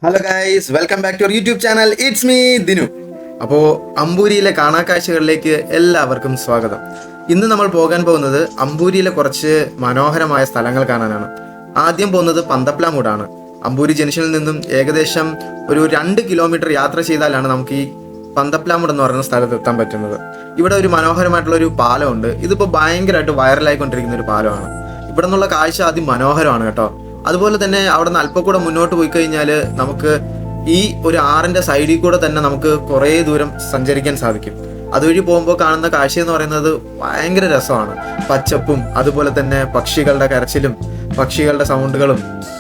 Hello guys, welcome back to our YouTube channel. It's me Dinu. അപ്പോൾ അമ്പൂരിയിലെ കാണാക്കാഴ്ചകളിലേക്ക് എല്ലാവർക്കും സ്വാഗതം. ഇന്ന് നമ്മൾ പോകാൻ പോകുന്നത് അമ്പൂരിയിലെ കുറച്ച് മനോഹരമായ സ്ഥലങ്ങൾ കാണാനാണ്. ആദ്യം പോകുന്നത് പന്തപ്ലാമൂടാണ്. അമ്പൂരി ജംഗ്ഷനിൽ നിന്നും ഏകദേശം ഒരു 2 കിലോമീറ്റർ യാത്ര ചെയ്താലാണ് നമുക്ക് ഈ പന്തപ്ലാമൂട് എന്ന് പറയുന്ന സ്ഥലത്ത് എത്താൻ പറ്റുന്നത്. ഇവിടെ ഒരു മനോഹരമായിട്ടുള്ള ഒരു പാലമുണ്ട്. ഇതിപ്പോൾ ഭയങ്കരമായിട്ട് വൈറലായിക്കൊണ്ടിരിക്കുന്ന ഒരു പാലമാണ്. ഇവിടെ നിന്നുള്ള കാഴ്ച അതിമനോഹരമാണ് കേട്ടോ. അതുപോലെ തന്നെ അവിടെ നിന്ന് അല്പം കൂടെ മുന്നോട്ട് പോയി കഴിഞ്ഞാൽ നമുക്ക് ഈ ഒരു ആറിന്റെ സൈഡിൽ കൂടെ തന്നെ നമുക്ക് കുറേ ദൂരം സഞ്ചരിക്കാൻ സാധിക്കും. അതുവഴി പോകുമ്പോൾ കാണുന്ന കാഴ്ച എന്ന് പറയുന്നത് ഭയങ്കര രസമാണ്. പച്ചപ്പും അതുപോലെ തന്നെ പക്ഷികളുടെ കരച്ചിലും പക്ഷികളുടെ സൗണ്ടുകളും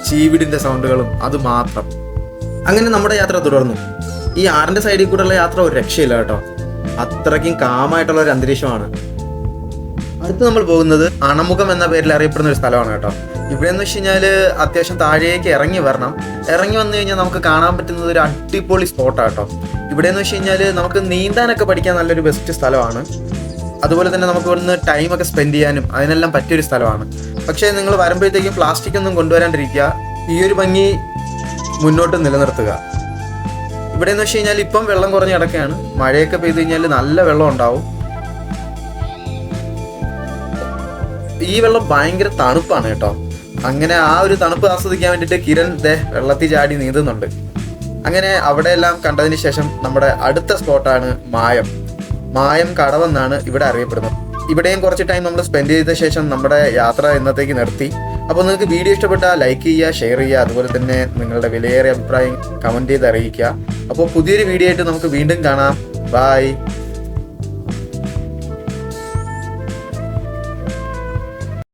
ചീവിടിന്റെ സൗണ്ടുകളും അത് മാത്രം. അങ്ങനെ നമ്മുടെ യാത്ര തുടർന്നു. ഈ ആറിന്റെ സൈഡിൽ കൂടെയുള്ള യാത്ര ഒരു രക്ഷയില്ല കേട്ടോ. അത്രയ്ക്കും കാമായിട്ടുള്ള ഒരു അന്തരീക്ഷമാണ്. അടുത്ത് നമ്മൾ പോകുന്നത് അണമുഖം എന്ന പേരിൽ അറിയപ്പെടുന്ന ഒരു സ്ഥലമാണ് കേട്ടോ. ഇവിടെ എന്ന് വെച്ച് കഴിഞ്ഞാൽ അത്യാവശ്യം താഴേക്ക് ഇറങ്ങി വരണം. ഇറങ്ങി വന്നു കഴിഞ്ഞാൽ നമുക്ക് കാണാൻ പറ്റുന്നത് ഒരു അടിപൊളി സ്പോട്ടാണ് കേട്ടോ. ഇവിടെ എന്ന് വെച്ച് കഴിഞ്ഞാൽ നമുക്ക് നീന്താനൊക്കെ പഠിക്കാൻ നല്ലൊരു ബെസ്റ്റ് സ്ഥലമാണ്. അതുപോലെ തന്നെ നമുക്ക് ഇവിടുന്ന് ടൈമൊക്കെ സ്പെൻഡ് ചെയ്യാനും അതിനെല്ലാം പറ്റിയൊരു സ്ഥലമാണ്. പക്ഷേ നിങ്ങൾ വരുമ്പോഴത്തേക്കും പ്ലാസ്റ്റിക് ഒന്നും കൊണ്ടുവരാണ്ടിരിക്കുക. ഈ ഒരു ഭംഗി മുന്നോട്ട് നിലനിർത്തുക. ഇവിടെ എന്ന് വെച്ച് കഴിഞ്ഞാൽ ഇപ്പം വെള്ളം കുറഞ്ഞ് കിടക്കുകയാണ്. മഴയൊക്കെ പെയ്ത് കഴിഞ്ഞാൽ നല്ല വെള്ളം ഉണ്ടാവും. ഈ വെള്ളം ഭയങ്കര തണുപ്പാണ് കേട്ടോ. അങ്ങനെ ആ ഒരു തണുപ്പ് ആസ്വദിക്കാൻ വേണ്ടിയിട്ട് കിരൺ വെള്ളത്തിൽ ചാടി നീന്തുന്നുണ്ട്. അങ്ങനെ അവിടെയെല്ലാം കണ്ടതിന് ശേഷം നമ്മുടെ അടുത്ത സ്പോട്ടാണ് മായം കടവെന്നാണ് ഇവിടെ അറിയപ്പെടുന്നത്. ഇവിടെയും കുറച്ച് ടൈം നമ്മൾ സ്പെൻഡ് ചെയ്ത ശേഷം നമ്മുടെ യാത്ര ഇന്നത്തേക്ക് നിർത്തി. അപ്പോൾ നിങ്ങൾക്ക് വീഡിയോ ഇഷ്ടപ്പെട്ടാൽ ലൈക്ക് ചെയ്യുക, ഷെയർ ചെയ്യുക, അതുപോലെ തന്നെ നിങ്ങളുടെ വിലയേറിയ അഭിപ്രായം കമൻറ്റ് ചെയ്ത് അറിയിക്കുക. അപ്പോൾ പുതിയൊരു വീഡിയോ ആയിട്ട് നമുക്ക് വീണ്ടും കാണാം. ബൈ.